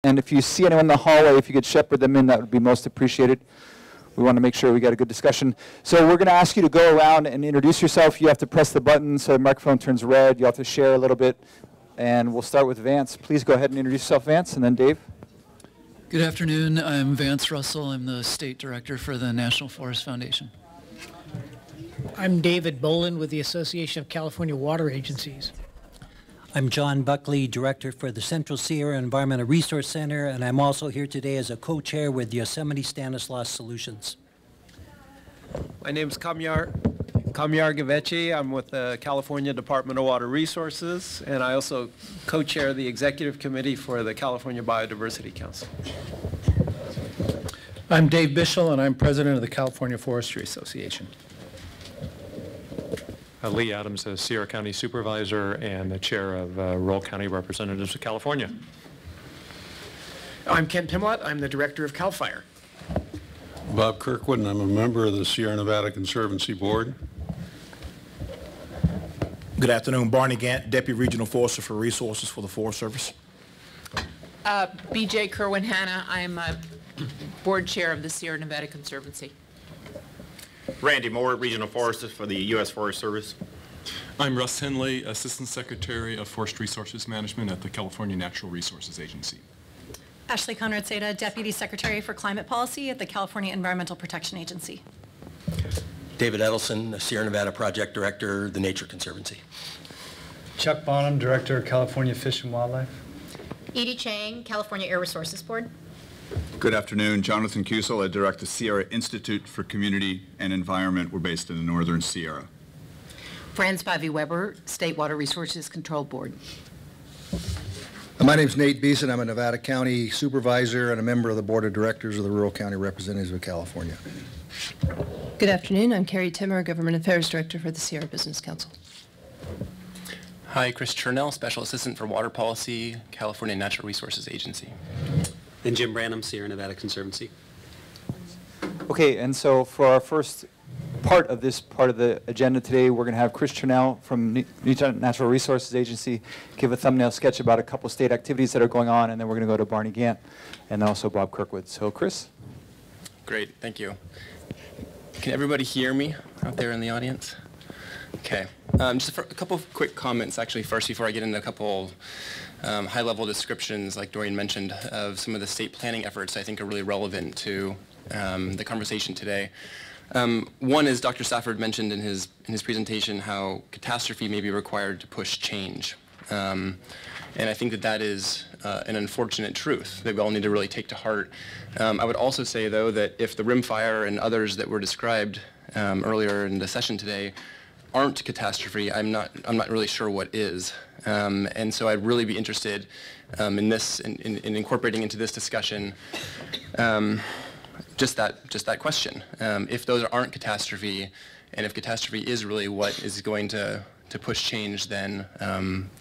And if you see anyone in the hallway, if you could shepherd them in, that would be most appreciated. We want to make sure we got a good discussion. So we're going to ask you to go around and introduce yourself. You have to press the button so the microphone turns red. You have to share a little bit. And we'll start with Vance. Please go ahead and introduce yourself, Vance, and then Dave. Good afternoon. I'm Vance Russell. I'm the State Director for the National Forest Foundation. I'm David Boland with the Association of California Water Agencies. I'm John Buckley, Director for the Central Sierra Environmental Resource Center, and I'm also here today as a co-chair with Yosemite Stanislaus Solutions. My name is Kamyar Gavechi. I'm with the California Department of Water Resources, and I also co-chair the Executive Committee for the California Biodiversity Council. I'm Dave Bishel, and I'm President of the California Forestry Association. Lee Adams, a Sierra County Supervisor and the Chair of Rural County Representatives of California. I'm Ken Pimlott. I'm the Director of CAL FIRE. Bob Kirkwood, and I'm a member of the Sierra Nevada Conservancy Board. Good afternoon. Barney Gant, Deputy Regional Forester for Resources for the Forest Service. B.J. Kerwin-Hanna. I'm Board Chair of the Sierra Nevada Conservancy. Randy Moore, Regional Forester for the U.S. Forest Service. I'm Russ Henley, Assistant Secretary of Forest Resources Management at the California Natural Resources Agency. Ashley Conrad-Seda, Deputy Secretary for Climate Policy at the California Environmental Protection Agency. David Edelson, the Sierra Nevada Project Director, the Nature Conservancy. Chuck Bonham, Director of California Fish and Wildlife. Edie Chang, California Air Resources Board. Good afternoon. Jonathan Cusel. I direct the Sierra Institute for Community and Environment. We're based in the Northern Sierra. Franz Pavey-Weber, State Water Resources Control Board. My name is Nate Beeson. I'm a Nevada County Supervisor and a member of the Board of Directors of the Rural County Representatives of California. Good afternoon. I'm Carrie Timmer, Government Affairs Director for the Sierra Business Council. Hi, Chris Chernell, Special Assistant for Water Policy, California Natural Resources Agency. And Jim Branham, Sierra Nevada Conservancy. Okay, and so for our first part of this part of the agenda today, we're going to have Chris Chernell from Utah Natural Resources Agency give a thumbnail sketch about a couple state activities that are going on, and then we're going to go to Barney Gant and also Bob Kirkwood. So, Chris? Great, thank you. Can everybody hear me out there in the audience? Okay. Just a couple of quick comments, actually, first, before I get into a couple high-level descriptions, like Dorian mentioned, of some of the state planning efforts I think are really relevant to the conversation today. One is Dr. Safford mentioned in his presentation how catastrophe may be required to push change. And I think that that is an unfortunate truth that we all need to really take to heart. I would also say, though, that if the rim fire and others that were described earlier in the session today aren't catastrophe, I'm not really sure what is. And so I'd really be interested in incorporating into this discussion just that question. If those aren't catastrophe, and if catastrophe is really what is going to push change, then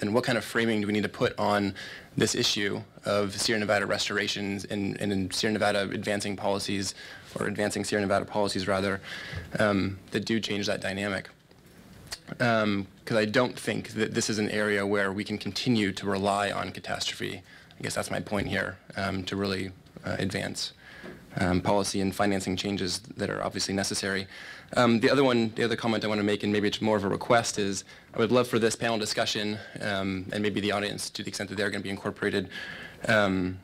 what kind of framing do we need to put on this issue of Sierra Nevada restorations and in Sierra Nevada advancing policies, or advancing Sierra Nevada policies rather, that do change that dynamic? Because I don't think that this is an area where we can continue to rely on catastrophe. I guess that's my point here, to really advance policy and financing changes that are obviously necessary. The other comment I want to make, and maybe it's more of a request, is I would love for this panel discussion, and maybe the audience, to the extent that they're going to be incorporated, can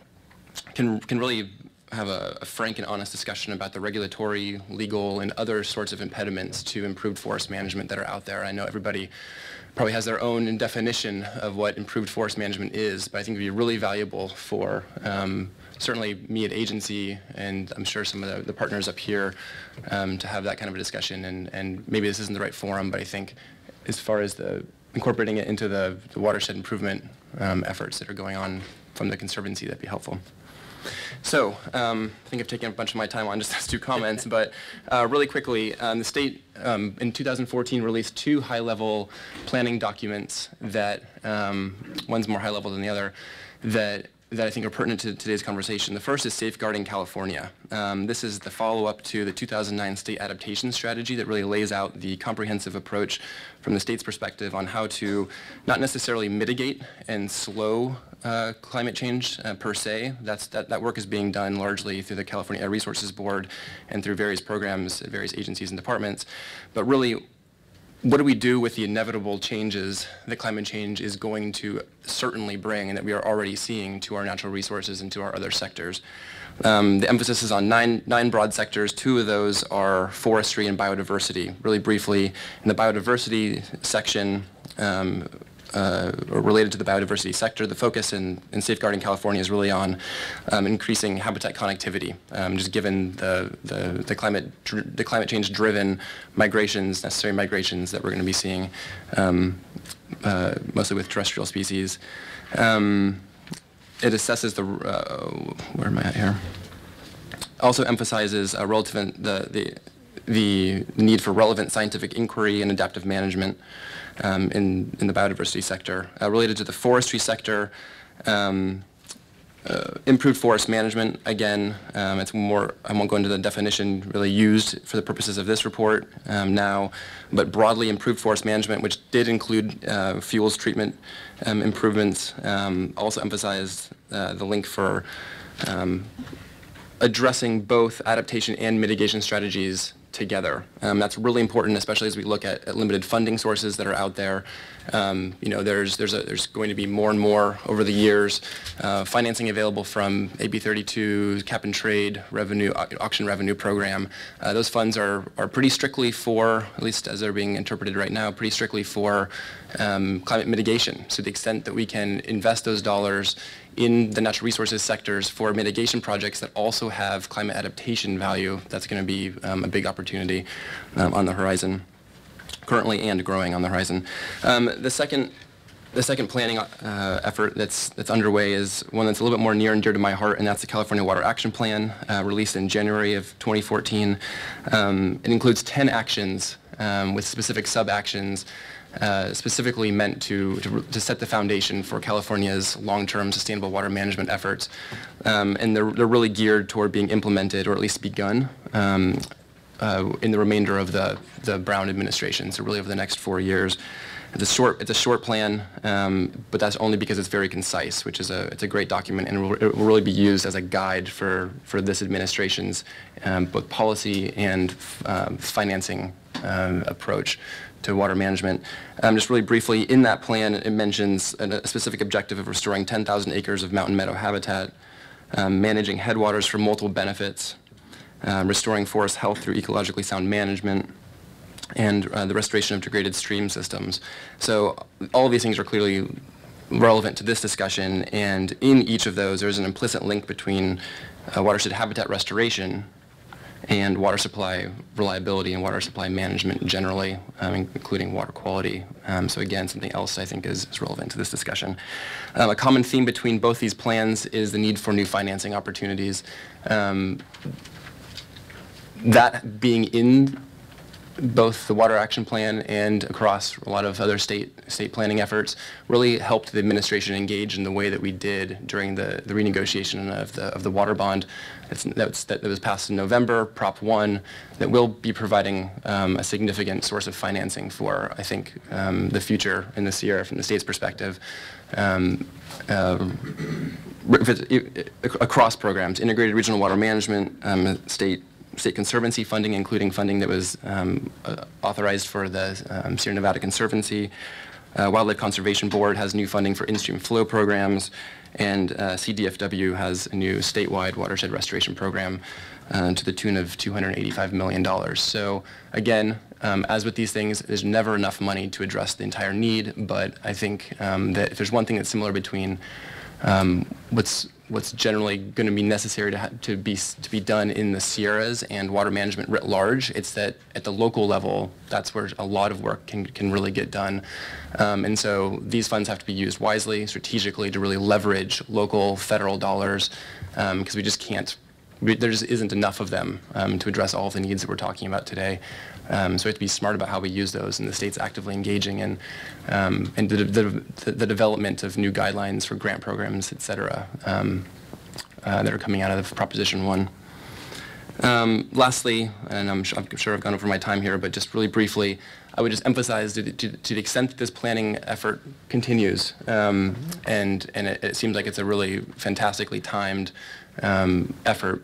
really have a frank and honest discussion about the regulatory, legal, and other sorts of impediments to improved forest management that are out there. I know everybody probably has their own definition of what improved forest management is, but I think it would be really valuable for certainly me at agency, and I'm sure some of the partners up here, to have that kind of a discussion. And maybe this isn't the right forum, but I think as far as incorporating it into the watershed improvement efforts that are going on from the Conservancy, that'd be helpful. So I think I've taken a bunch of my time on just those two comments, but really quickly, the state in 2014 released two high-level planning documents that, one's more high-level than the other, that that I think are pertinent to today's conversation. The first is Safeguarding California. This is the follow-up to the 2009 state adaptation strategy that really lays out the comprehensive approach from the state's perspective on how to not necessarily mitigate and slow climate change per se. That work is being done largely through the California Air Resources Board and through various programs at various agencies and departments. But really, what do we do with the inevitable changes that climate change is going to certainly bring and that we are already seeing to our natural resources and to our other sectors? The emphasis is on nine broad sectors. 2 of those are forestry and biodiversity. Really briefly, in the biodiversity section, or related to the biodiversity sector, the focus in Safeguarding California is really on increasing habitat connectivity, just given the climate change-driven migrations, necessary migrations that we're going to be seeing, mostly with terrestrial species. It assesses where am I at here? Also emphasizes the need for relevant scientific inquiry and adaptive management in the biodiversity sector. Related to the forestry sector, improved forest management, again, it's more, I won't go into the definition really used for the purposes of this report now, but broadly improved forest management, which did include fuels treatment improvements, also emphasized the link for addressing both adaptation and mitigation strategies together. That's really important, especially as we look at limited funding sources that are out there. There's going to be more and more over the years financing available from AB 32, cap and trade revenue, auction revenue program. Those funds are pretty strictly for, at least as they're being interpreted right now, pretty strictly for climate mitigation. So to the extent that we can invest those dollars in the natural resources sectors for mitigation projects that also have climate adaptation value, that's going to be a big opportunity on the horizon, currently and growing on the horizon. The second planning effort that's underway is one that's a little bit more near and dear to my heart, and that's the California Water Action Plan, released in January of 2014. It includes 10 actions with specific sub-actions specifically meant to set the foundation for California's long-term sustainable water management efforts. And they're really geared toward being implemented, or at least begun, in the remainder of the Brown administration, so really over the next 4 years. It's a short plan, but that's only because it's very concise, which is it's a great document, and it will really be used as a guide for this administration's both policy and financing approach to water management. Just really briefly, in that plan, it mentions a specific objective of restoring 10,000 acres of mountain meadow habitat, managing headwaters for multiple benefits, restoring forest health through ecologically sound management, and the restoration of degraded stream systems. So all of these things are clearly relevant to this discussion, and in each of those, there's an implicit link between watershed habitat restoration and water supply reliability and water supply management generally, including water quality. So again, something else I think is relevant to this discussion. A common theme between both these plans is the need for new financing opportunities. That being in both the Water Action Plan and across a lot of other state planning efforts really helped the administration engage in the way that we did during the renegotiation of the water bond that was passed in November, Prop 1, that will be providing a significant source of financing for, I think, the future in the Sierra from the state's perspective. Across programs, integrated regional water management, state conservancy funding, including funding that was authorized for the Sierra Nevada Conservancy. Wildlife Conservation Board has new funding for in-stream flow programs, and CDFW has a new statewide watershed restoration program to the tune of $285 million. So again, as with these things, there's never enough money to address the entire need, but I think that if there's one thing that's similar between what's generally going to be necessary to be done in the Sierras and water management writ large, it's that at the local level, that's where a lot of work can really get done. And so these funds have to be used wisely, strategically, to really leverage local federal dollars, because we just can't, there just isn't enough of them to address all of the needs that we're talking about today. So we have to be smart about how we use those, and the state's actively engaging in the development of new guidelines for grant programs, et cetera, that are coming out of Proposition 1. Lastly, and I'm sure I've gone over my time here, but just really briefly, I would just emphasize to the extent that this planning effort continues, and it seems like it's a really fantastically timed effort,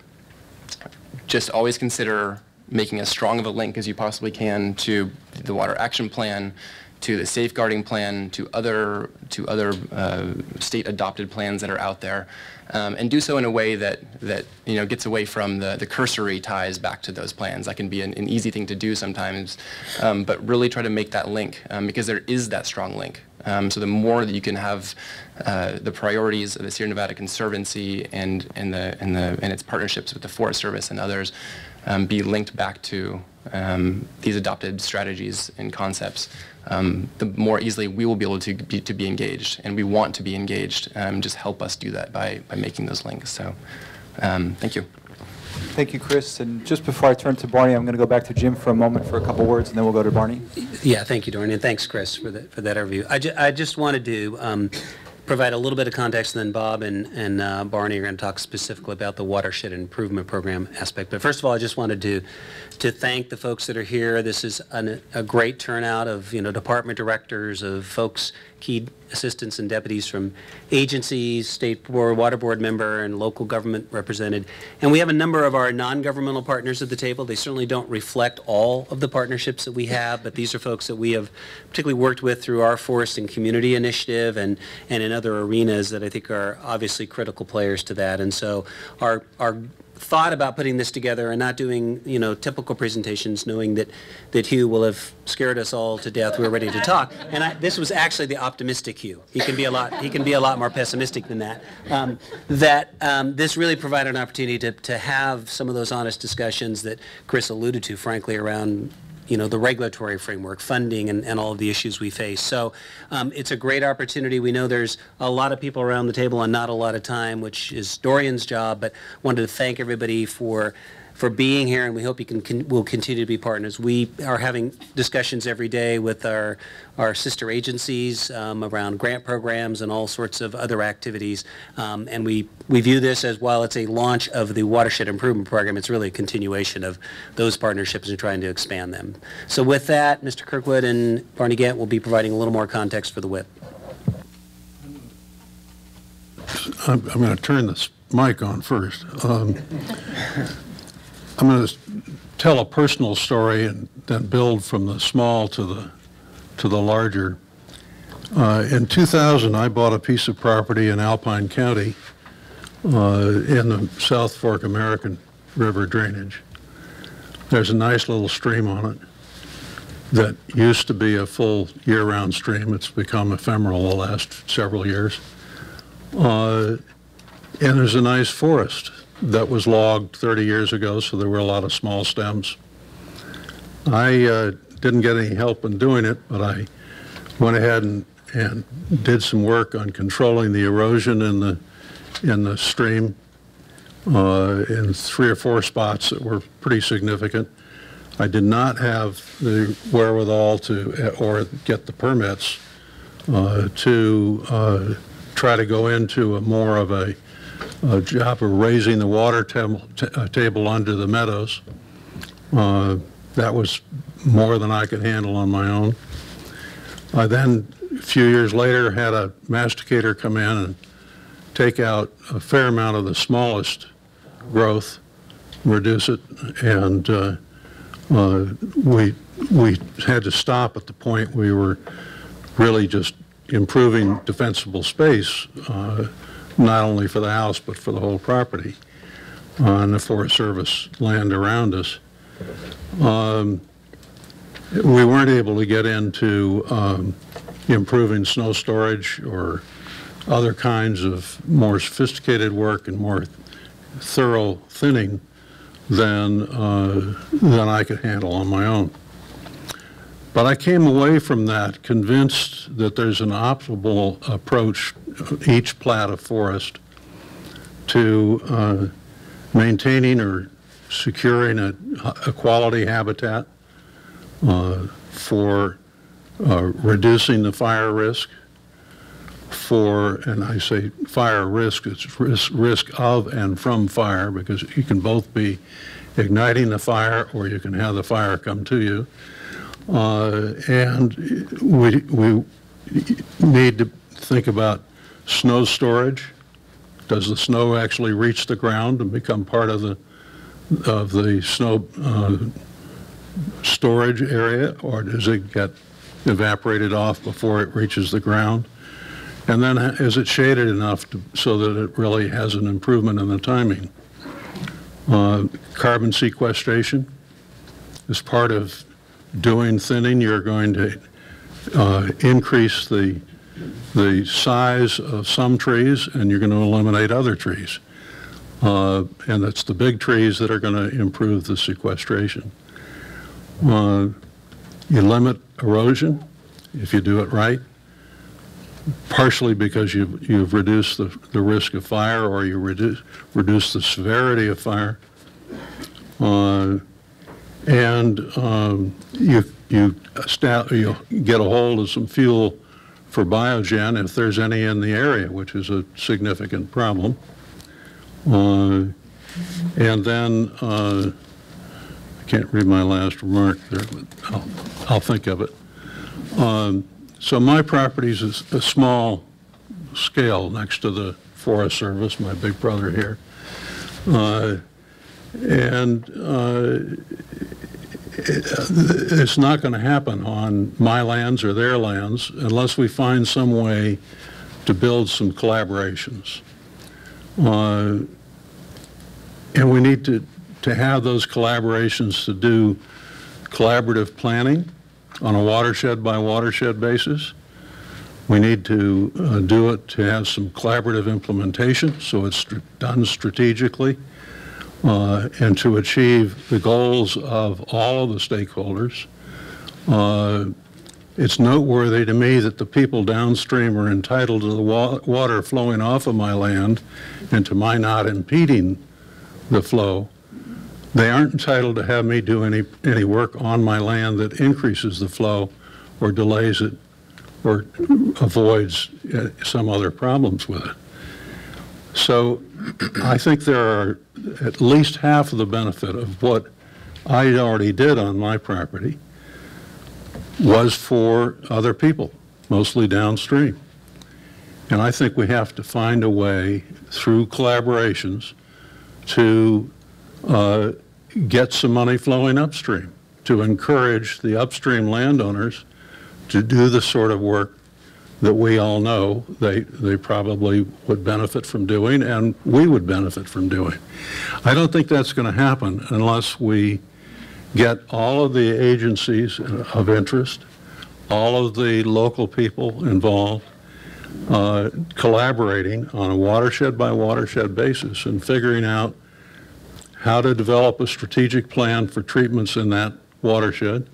just always consider making as strong of a link as you possibly can to the Water Action Plan, to the Safeguarding Plan, to other state-adopted plans that are out there, and do so in a way that gets away from the cursory ties back to those plans. That can be an easy thing to do sometimes, but really try to make that link, because there is that strong link. So the more that you can have the priorities of the Sierra Nevada Conservancy and its partnerships with the Forest Service and others be linked back to these adopted strategies and concepts, the more easily we will be able to be engaged, and we want to be engaged. Just help us do that by making those links. So thank you. Thank you, Chris. And just before I turn to Barney, I'm going to go back to Jim for a moment for a couple words, and then we'll go to Barney. Yeah, thank you, Dorian, and thanks, Chris, for that overview. I just wanted to provide a little bit of context, and then Bob and Barney are going to talk specifically about the Watershed Improvement Program aspect. But first of all, I just wanted to thank the folks that are here. This is a great turnout of department directors, of folks, key assistants and deputies from agencies, state board, water board member, and local government represented. And we have a number of our non-governmental partners at the table. They certainly don't reflect all of the partnerships that we have, but these are folks that we have particularly worked with through our Forest and Community Initiative and in other arenas that I think are obviously critical players to that. And so our thought about putting this together and not doing typical presentations, knowing that Hugh will have scared us all to death. We're ready to talk, and this was actually the optimistic Hugh. He can be a lot more pessimistic than that. This really provided an opportunity to have some of those honest discussions that Chris alluded to, frankly, around the regulatory framework, funding, and all of the issues we face. So it's a great opportunity. We know there's a lot of people around the table and not a lot of time, which is Dorian's job, but wanted to thank everybody for being here, and we hope we'll continue to be partners. We are having discussions every day with our sister agencies around grant programs and all sorts of other activities, and we view this as, while it's a launch of the Watershed Improvement Program, it's really a continuation of those partnerships and trying to expand them. So with that, Mr. Kirkwood and Barney Gant will be providing a little more context for the WIP. I'm going to turn this mic on first. I'm going to tell a personal story and then build from the small to the larger. In 2000, I bought a piece of property in Alpine County in the South Fork American River drainage. There's a nice little stream on it that used to be a full year-round stream. It's become ephemeral the last several years. And there's a nice forest that was logged 30 years ago, so there were a lot of small stems. I didn't get any help in doing it, but I went ahead and did some work on controlling the erosion in the stream in 3 or 4 spots that were pretty significant. I did not have the wherewithal or get the permits to try to go into more of a job of raising the water table under the meadows. That was more than I could handle on my own. I then, a few years later, had a masticator come in and take out a fair amount of the smallest growth, reduce it, and we had to stop at the point we were really just improving defensible space, not only for the house but for the whole property on the Forest Service land around us. We weren't able to get into improving snow storage or other kinds of more sophisticated work and more thorough thinning than I could handle on my own. But I came away from that convinced that there's an optimal approach, each plat of forest, to maintaining or securing a quality habitat for reducing the fire risk, and I say fire risk, it's risk of and from fire, because you can both be igniting the fire or you can have the fire come to you. And we need to think about snow storage. Does the snow actually reach the ground and become part of the snow storage area, or does it get evaporated off before it reaches the ground? And then is it shaded enough so that it really has an improvement in the timing? Carbon sequestration is part of doing thinning. You're going to increase the size of some trees, and you're going to eliminate other trees. And it's the big trees that are going to improve the sequestration. You limit erosion if you do it right, partially because you've reduced the risk of fire, or you reduce the severity of fire. And you get a hold of some fuel for biogen if there's any in the area, which is a significant problem. And then, I can't read my last remark there, but I'll think of it. So my property is a small scale next to the Forest Service, my big brother here. It's not going to happen on my lands or their lands unless we find some way to build some collaborations. And we need to have those collaborations to do collaborative planning on a watershed by watershed basis. We need to do it to have some collaborative implementation, so it's done strategically, and to achieve the goals of all of the stakeholders. It's noteworthy to me that the people downstream are entitled to the water flowing off of my land and to my not impeding the flow. They aren't entitled to have me do any work on my land that increases the flow or delays it or avoids some other problems with it. So I think there are at least half of the benefit of what I already did on my property was for other people, mostly downstream. And I think we have to find a way through collaborations to get some money flowing upstream, to encourage the upstream landowners to do the sort of work that we all know they probably would benefit from doing and we would benefit from doing. I don't think that's going to happen unless we get all of the agencies of interest, all of the local people involved, collaborating on a watershed by watershed basis and figuring out how to develop a strategic plan for treatments in that watershed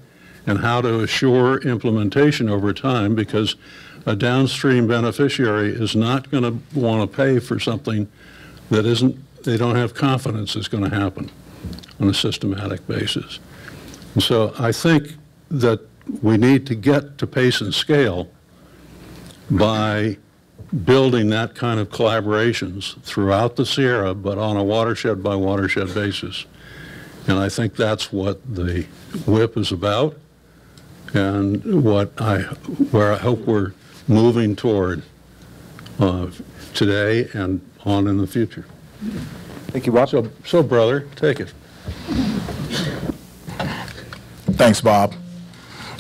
and how to assure implementation over time, because a downstream beneficiary is not going to want to pay for something that they don't have confidence is going to happen on a systematic basis. And so I think that we need to get to pace and scale by building that kind of collaborations throughout the Sierra, but on a watershed by watershed basis. And I think that's what the WIP is about, and where I hope we're moving toward today and on in the future. Thank you, Bob. So brother, take it. Thanks, Bob.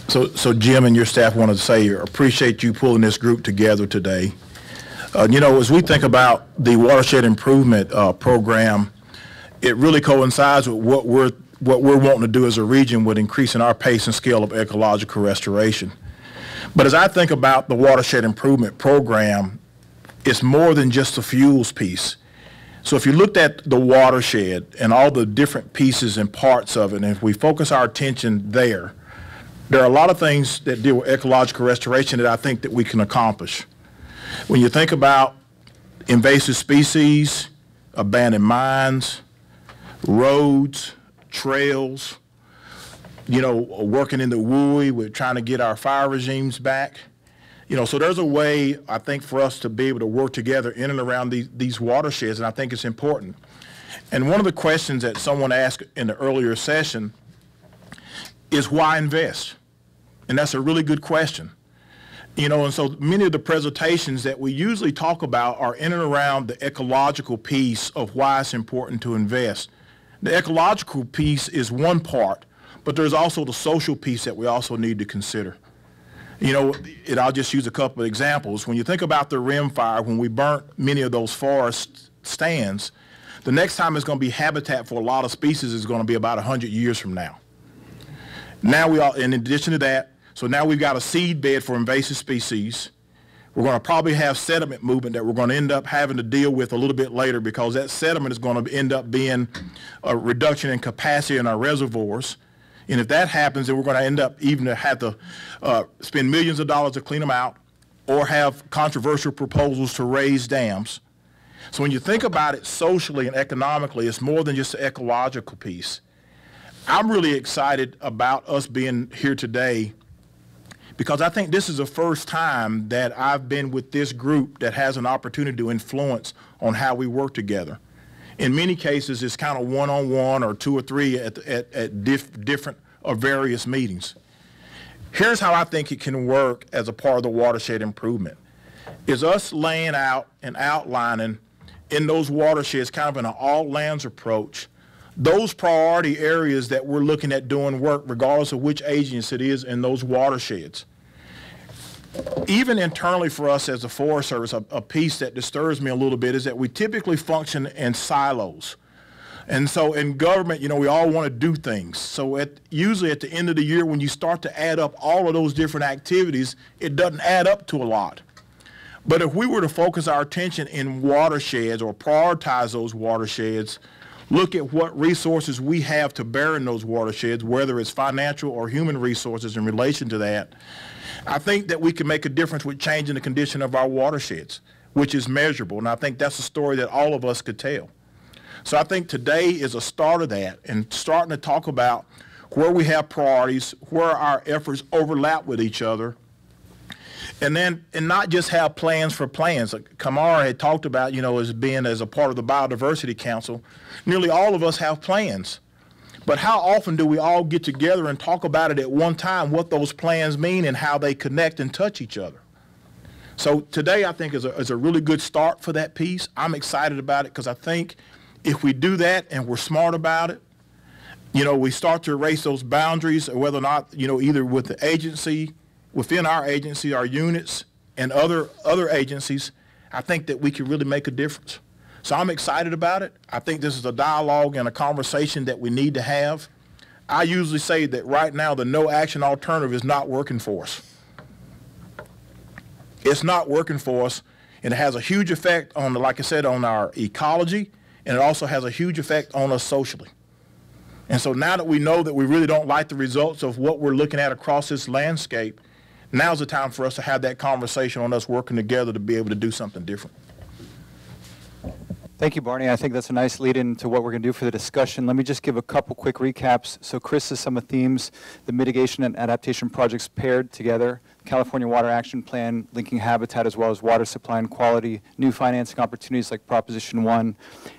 So Jim and your staff wanted to say, appreciate you pulling this group together today. You know, as we think about the watershed improvement program, it really coincides with what we're wanting to do as a region with increasing our pace and scale of ecological restoration. But as I think about the watershed improvement program, it's more than just the fuels piece. So if you looked at the watershed and all the different pieces and parts of it, and if we focus our attention there are a lot of things that deal with ecological restoration that I think that we can accomplish. When you think about invasive species, abandoned mines, roads, trails, you know, working in the WUI, we're trying to get our fire regimes back. You know, so there's a way, I think, for us to be able to work together in and around these watersheds, and I think it's important. And one of the questions that someone asked in the earlier session is why invest? And that's a really good question. You know, and so many of the presentations that we usually talk about are in and around the ecological piece of why it's important to invest. The ecological piece is one part, but there's also the social piece that we also need to consider. You know, and I'll just use a couple of examples. When you think about the rim fire, when we burnt many of those forest stands, the next time it's going to be habitat for a lot of species is going to be about 100 years from now. Now in addition to that, so now we've got a seed bed for invasive species. We're going to probably have sediment movement that we're going to end up having to deal with a little bit later, because that sediment is going to end up being a reduction in capacity in our reservoirs. And if that happens, then we're going to end up even to have to spend millions of dollars to clean them out, or have controversial proposals to raise dams. So when you think about it socially and economically, it's more than just the ecological piece. I'm really excited about us being here today, because I think this is the first time that I've been with this group that has an opportunity to influence on how we work together. In many cases, it's kind of one-on-one or two or three at different or various meetings. Here's how I think it can work as a part of the watershed improvement, is us laying out and outlining in those watersheds, kind of in an all lands approach, those priority areas that we're looking at doing work regardless of which agency it is in those watersheds. Even internally for us as a Forest Service, a piece that disturbs me a little bit is that we typically function in silos. And so in government, you know, we all want to do things. So usually at the end of the year, when you start to add up all of those different activities, it doesn't add up to a lot. But if we were to focus our attention in watersheds or prioritize those watersheds, look at what resources we have to bear in those watersheds, whether it's financial or human resources in relation to that, I think that we can make a difference with changing the condition of our watersheds, which is measurable. And I think that's a story that all of us could tell. So I think today is a start of that, and starting to talk about where we have priorities, where our efforts overlap with each other, and not just have plans for plans. Kamara had talked about, you know, as a part of the Biodiversity Council, nearly all of us have plans. But how often do we all get together and talk about it at one time, what those plans mean and how they connect and touch each other? So today I think is a really good start for that piece. I'm excited about it because I think if we do that and we're smart about it, you know, we start to erase those boundaries, whether or not, you know, either with the agency, within our agency, our units, and other agencies, I think that we can really make a difference. So I'm excited about it. I think this is a dialogue and a conversation that we need to have. I usually say that right now the no action alternative is not working for us. It's not working for us, and it has a huge effect on, like I said, on our ecology, and it also has a huge effect on us socially. And so now that we know that we really don't like the results of what we're looking at across this landscape, now's the time for us to have that conversation on us working together to be able to do something different. Thank you, Barney. I think that's a nice lead into what we're going to do for the discussion. Let me just give a couple quick recaps. So Chris has some of the themes, the mitigation and adaptation projects paired together, California Water Action Plan, linking habitat as well as water supply and quality, new financing opportunities like Proposition 1,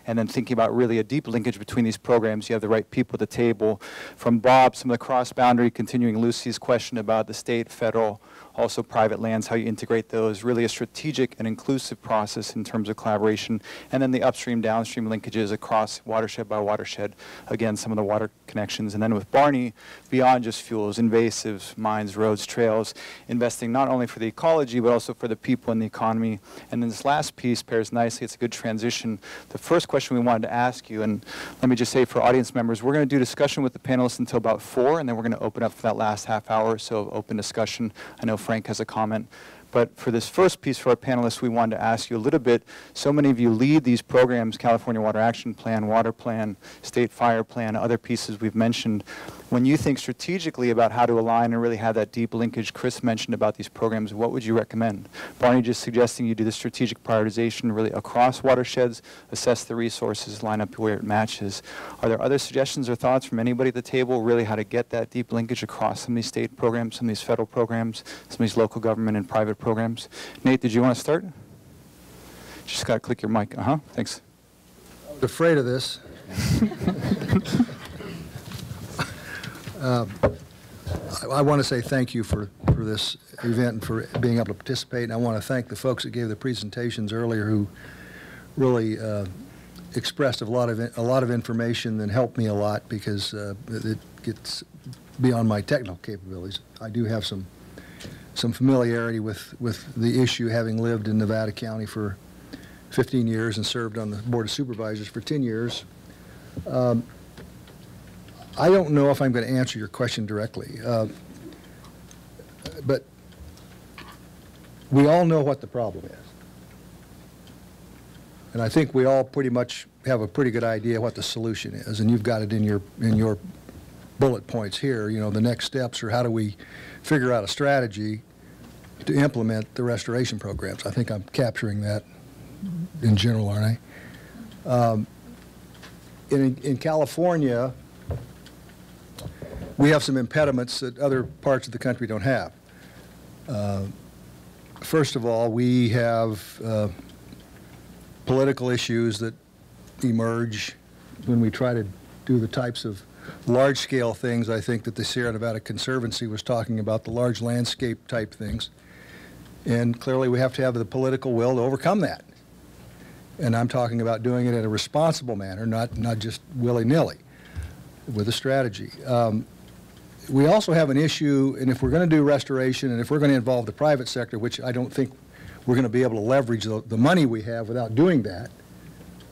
and then thinking about really a deep linkage between these programs. You have the right people at the table. From Bob, some of the cross-boundary, continuing Lucy's question about the state, federal, also private lands, how you integrate those, really a strategic and inclusive process in terms of collaboration, and then the upstream, downstream linkages across watershed by watershed, again, some of the water connections. And then with Barney, beyond just fuels, invasives, mines, roads, trails, investing not only for the ecology, but also for the people and the economy. And then this last piece pairs nicely, it's a good transition. The first question we wanted to ask you, and let me just say for audience members, we're going to do discussion with the panelists until about 4, and then we're going to open up for that last half hour or so of open discussion. I know Frank has a comment. But for this first piece for our panelists, we wanted to ask you a little bit. So many of you lead these programs, California Water Action Plan, Water Plan, State Fire Plan, other pieces we've mentioned. When you think strategically about how to align and really have that deep linkage Chris mentioned about these programs, what would you recommend? Barney just suggesting you do the strategic prioritization really across watersheds, assess the resources, line up where it matches. Are there other suggestions or thoughts from anybody at the table really how to get that deep linkage across some of these state programs, some of these federal programs, some of these local government and private programs? Nate, did you want to start? Just got to click your mic. Thanks. I was afraid of this. I want to say thank you for this event and for being able to participate. And I want to thank the folks that gave the presentations earlier who really expressed a lot of information and helped me a lot because it gets beyond my technical capabilities. I do have some familiarity with the issue, having lived in Nevada County for 15 years and served on the Board of Supervisors for 10 years. I don't know if I'm going to answer your question directly, but we all know what the problem is. And I think we all pretty much have a pretty good idea what the solution is, and you've got it in your bullet points here. You know, the next steps are how do we figure out a strategy to implement the restoration programs. I think I'm capturing that in general, aren't I? In California, we have some impediments that other parts of the country don't have. First of all, we have political issues that emerge when we try to do the types of large-scale things, I think, that the Sierra Nevada Conservancy was talking about, the large landscape type things. And clearly we have to have the political will to overcome that. And I'm talking about doing it in a responsible manner, not just willy-nilly, with a strategy. We also have an issue, and if we're going to do restoration and if we're going to involve the private sector, which I don't think we're going to be able to leverage the money we have without doing that,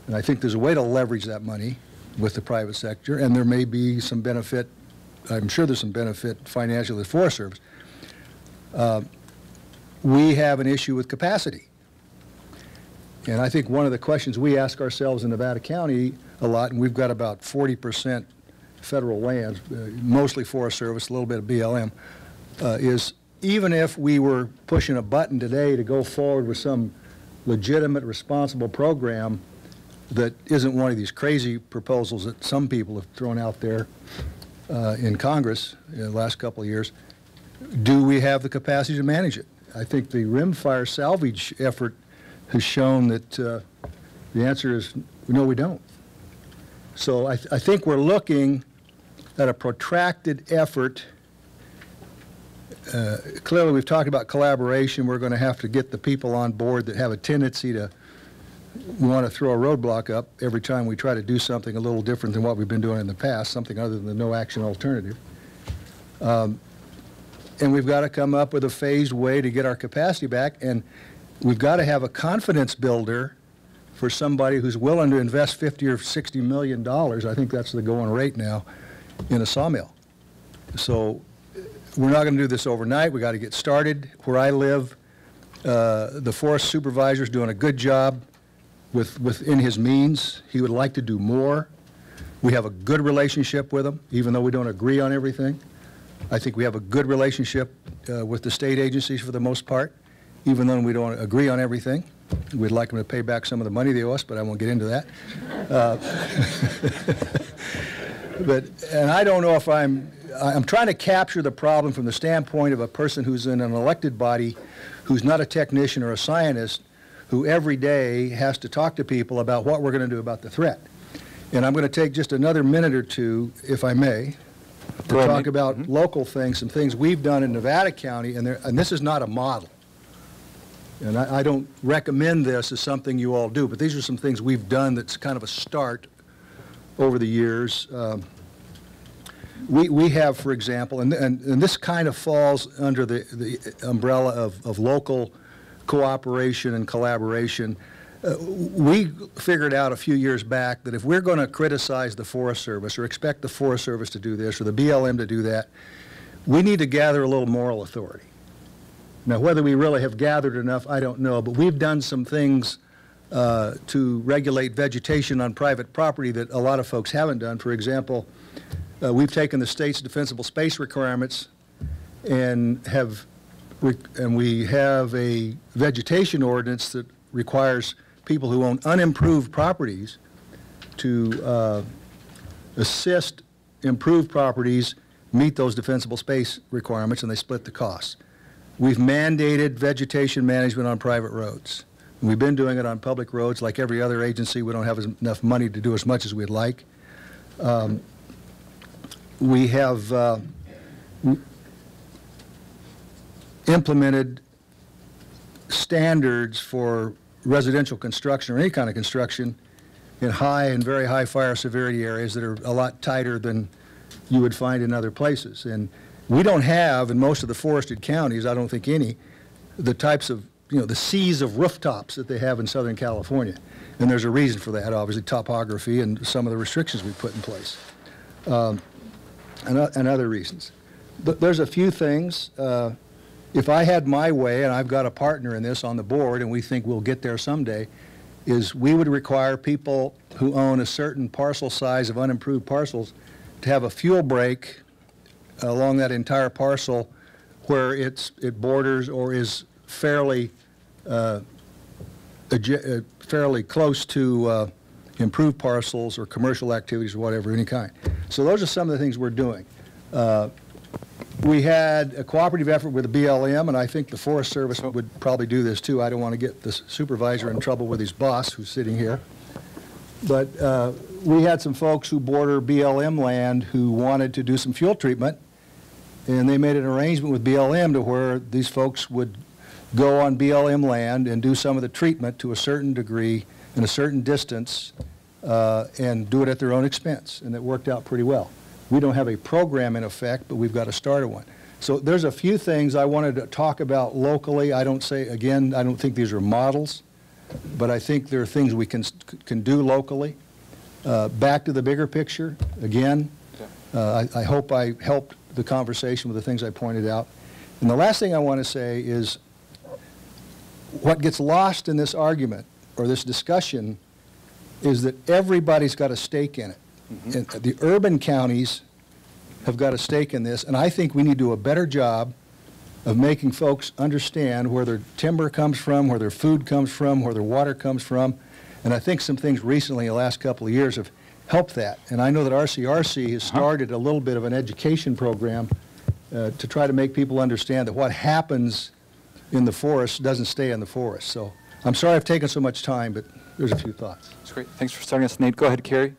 and I think there's a way to leverage that money with the private sector, and there may be some benefit, I'm sure there's some benefit financially to the Forest Service. We have an issue with capacity. And I think one of the questions we ask ourselves in Nevada County a lot, and we've got about 40% federal lands, mostly Forest Service, a little bit of BLM, is even if we were pushing a button today to go forward with some legitimate, responsible program that isn't one of these crazy proposals that some people have thrown out there in Congress in the last couple of years, do we have the capacity to manage it? I think the rimfire salvage effort has shown that the answer is no, we don't. So I think we're looking at a protracted effort. Clearly, we've talked about collaboration. We're going to have to get the people on board that have a tendency to want to throw a roadblock up every time we try to do something a little different than what we've been doing in the past, something other than the no-action alternative. And we've got to come up with a phased way to get our capacity back, and we've got to have a confidence builder for somebody who's willing to invest $50 or $60 million, I think that's the going rate now, in a sawmill. So we're not going to do this overnight. We've got to get started. Where I live, the forest supervisor's doing a good job within his means. He would like to do more. We have a good relationship with him, even though we don't agree on everything. I think we have a good relationship with the state agencies for the most part, even though we don't agree on everything. We'd like them to pay back some of the money they owe us, but I won't get into that. And I don't know if I'm trying to capture the problem from the standpoint of a person who's in an elected body, who's not a technician or a scientist, who every day has to talk to people about what we're going to do about the threat. And I'm going to take just another minute or two, if I may, to talk about local things, some things we've done in Nevada County, and this is not a model. And I don't recommend this as something you all do, but these are some things we've done that's kind of a start over the years. We have, for example, and this kind of falls under the umbrella of local cooperation and collaboration. We figured out a few years back that if we're going to criticize the Forest Service or expect the Forest Service to do this or the BLM to do that, we need to gather a little moral authority. Now, whether we really have gathered enough, I don't know, but we've done some things to regulate vegetation on private property that a lot of folks haven't done. For example, we've taken the state's defensible space requirements and we have a vegetation ordinance that requires people who own unimproved properties to assist improved properties meet those defensible space requirements, and they split the costs. We've mandated vegetation management on private roads. And we've been doing it on public roads. Like every other agency, we don't have enough money to do as much as we'd like. We have implemented standards for residential construction or any kind of construction in high and very high fire severity areas that are a lot tighter than you would find in other places. And we don't have, in most of the forested counties, I don't think any, the types of, the seas of rooftops that they have in Southern California. And there's a reason for that, obviously, topography and some of the restrictions we put in place, and other reasons. But there's a few things. If I had my way, and I've got a partner in this on the board, and we think we'll get there someday, is we would require people who own a certain parcel size of unimproved parcels to have a fuel break along that entire parcel where it borders or is fairly close to improved parcels or commercial activities or whatever, any kind. So those are some of the things we're doing. We had a cooperative effort with the BLM, and I think the Forest Service would probably do this too. I don't want to get the supervisor in trouble with his boss who's sitting here. But we had some folks who border BLM land who wanted to do some fuel treatment, and they made an arrangement with BLM to where these folks would go on BLM land and do some of the treatment to a certain degree in a certain distance and do it at their own expense, and it worked out pretty well. We don't have a program in effect, but we've got a starter one. So there's a few things I wanted to talk about locally. I don't think these are models, but I think there are things we can do locally. Back to the bigger picture, again, I hope I helped the conversation with the things I pointed out. And the last thing I want to say is what gets lost in this argument or this discussion is that everybody's got a stake in it. And the urban counties have got a stake in this, and I think we need to do a better job of making folks understand where their timber comes from, where their food comes from, where their water comes from. And I think some things recently in the last couple of years have helped that. And I know that RCRC has started a little bit of an education program to try to make people understand that what happens in the forest doesn't stay in the forest. So I'm sorry I've taken so much time, but there's a few thoughts. That's great. Thanks for starting us, Nate. Go ahead, Carrie.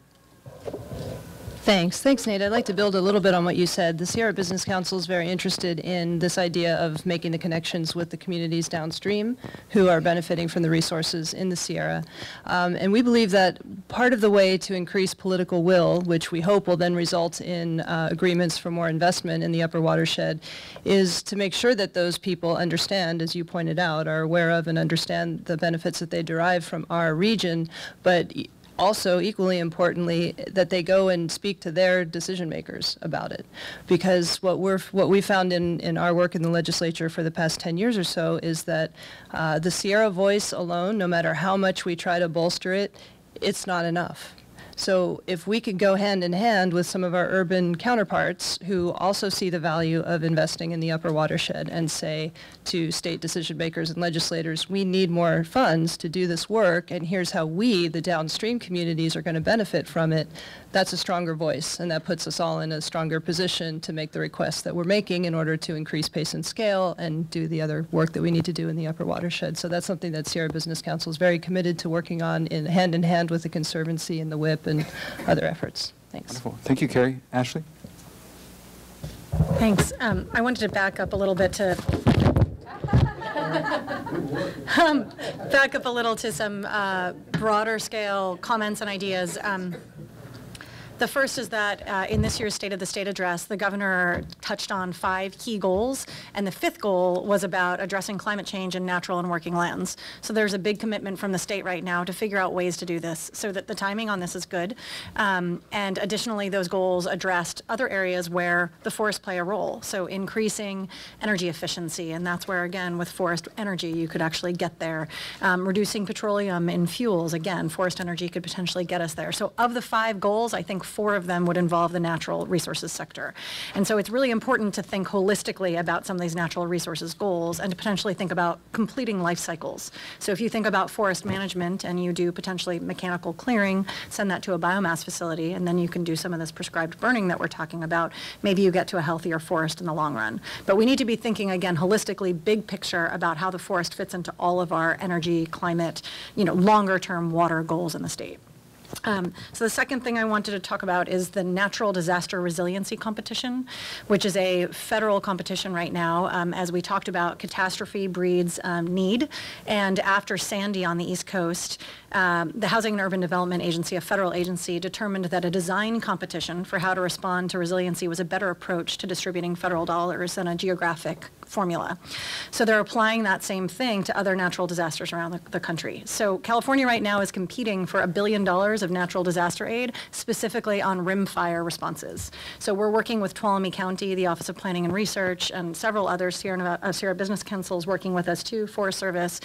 Thanks, Nate. I'd like to build a little bit on what you said. The Sierra Business Council is very interested in this idea of making the connections with the communities downstream who are benefiting from the resources in the Sierra. And we believe that part of the way to increase political will, which we hope will then result in agreements for more investment in the upper watershed, is to make sure that those people understand, as you pointed out, are aware of and understand the benefits that they derive from our region, but also, equally importantly, that they go and speak to their decision makers about it. Because what we found in our work in the legislature for the past 10 years or so is that the Sierra voice alone, no matter how much we try to bolster it, it's not enough. So if we could go hand in hand with some of our urban counterparts who also see the value of investing in the upper watershed and say to state decision makers and legislators, we need more funds to do this work, and here's how we, the downstream communities, are going to benefit from it, that's a stronger voice, and that puts us all in a stronger position to make the requests that we're making in order to increase pace and scale and do the other work that we need to do in the upper watershed. So that's something that Sierra Business Council is very committed to working on in hand with the Conservancy and the WIP and other efforts. Thanks. Wonderful. Thank you, Carrie. Ashley? Thanks. I wanted to back up a little bit to some broader scale comments and ideas. The first is that in this year's State of the State address, the governor touched on 5 key goals, and the 5th goal was about addressing climate change in natural and working lands. So there's a big commitment from the state right now to figure out ways to do this, so that the timing on this is good. And additionally, those goals addressed other areas where the forests play a role. So increasing energy efficiency, and that's where, again, with forest energy, you could actually get there. Reducing petroleum in fuels, again, forest energy could potentially get us there. So of the 5 goals, I think 4 of them would involve the natural resources sector. And so it's really important to think holistically about some of these natural resources goals and to potentially think about completing life cycles. So if you think about forest management and you do potentially mechanical clearing, send that to a biomass facility, and then you can do some of this prescribed burning that we're talking about, maybe you get to a healthier forest in the long run. But we need to be thinking, again, holistically, big picture about how the forest fits into all of our energy, climate, longer term water goals in the state. So the second thing I wanted to talk about is the Natural Disaster Resiliency Competition, which is a federal competition right now. As we talked about, catastrophe breeds need. And after Sandy on the East Coast, the Housing and Urban Development Agency, a federal agency, determined that a design competition for how to respond to resiliency was a better approach to distributing federal dollars than a geographic formula. So they're applying that same thing to other natural disasters around the country. So California right now is competing for $1 billion of natural disaster aid, specifically on rim fire responses. So we're working with Tuolumne County, the Office of Planning and Research, and several others, Sierra Business Council is working with us too, Forest Service,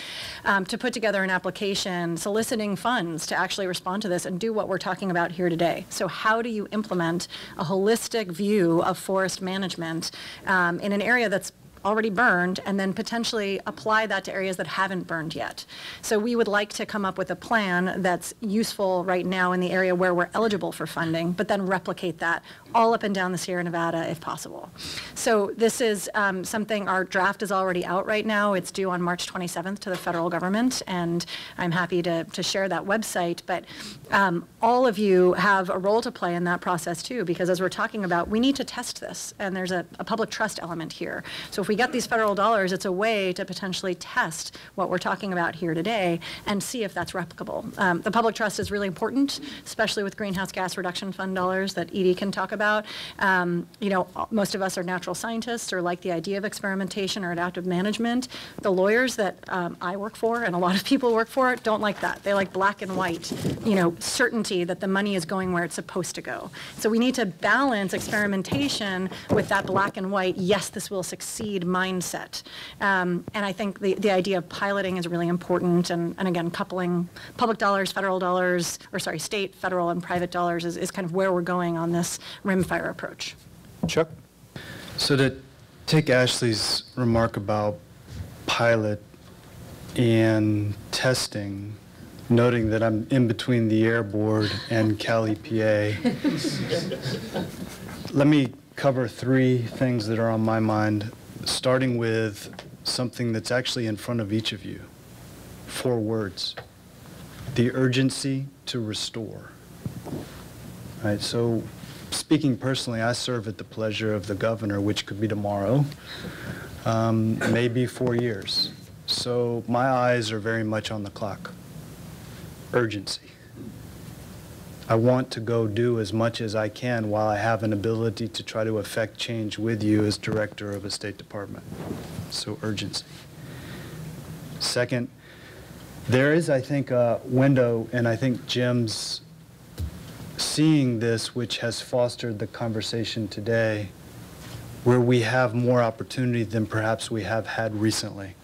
to put together an application soliciting funds to actually respond to this and do what we're talking about here today. So how do you implement a holistic view of forest management in an area that's already burned, and then potentially apply that to areas that haven't burned yet. So we would like to come up with a plan that's useful right now in the area where we're eligible for funding, but then replicate that all up and down the Sierra Nevada if possible. So this is something, our draft is already out right now. It's due on March 27th to the federal government, and I'm happy to share that website. But all of you have a role to play in that process too, because as we're talking about, we need to test this, and there's a public trust element here. So if we get these federal dollars, it's a way to potentially test what we're talking about here today and see if that's replicable. The public trust is really important, especially with greenhouse gas reduction fund dollars that Edie can talk about. Most of us are natural scientists or like the idea of experimentation or adaptive management. The lawyers that I work for and a lot of people work for don't like that. They like black and white, certainty that the money is going where it's supposed to go. So we need to balance experimentation with that black and white, yes, this will succeed mindset. And I think the idea of piloting is really important, and again, coupling public dollars, federal dollars, state, federal, and private dollars is kind of where we're going on this rimfire approach. Chuck? So to take Ashley's remark about pilot and testing, noting that I'm in between the Air Board and Cal EPA, let me cover 3 things that are on my mind, starting with something that's actually in front of each of you. 4 words: the urgency to restore. All right, so speaking personally, I serve at the pleasure of the governor, which could be tomorrow, maybe 4 years. So my eyes are very much on the clock. Urgency. I want to go do as much as I can while I have an ability to try to affect change with you as director of a State Department. So urgency. Second, there is, I think, a window, and I think Jim's seeing this, which has fostered the conversation today, where we have more opportunity than perhaps we have had recently.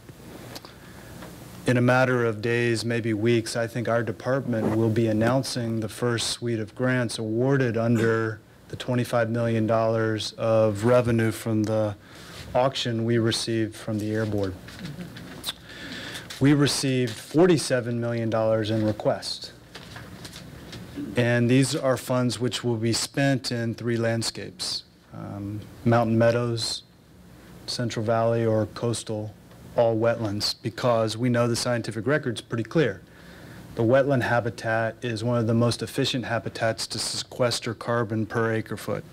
In a matter of days, maybe weeks, I think our department will be announcing the first suite of grants awarded under the $25 million of revenue from the auction we received from the Air Board. We received $47 million in requests. And these are funds which will be spent in 3 landscapes: Mountain Meadows, Central Valley, or coastal, all wetlands, because we know the scientific record's pretty clear. The wetland habitat is one of the most efficient habitats to sequester carbon per acre foot.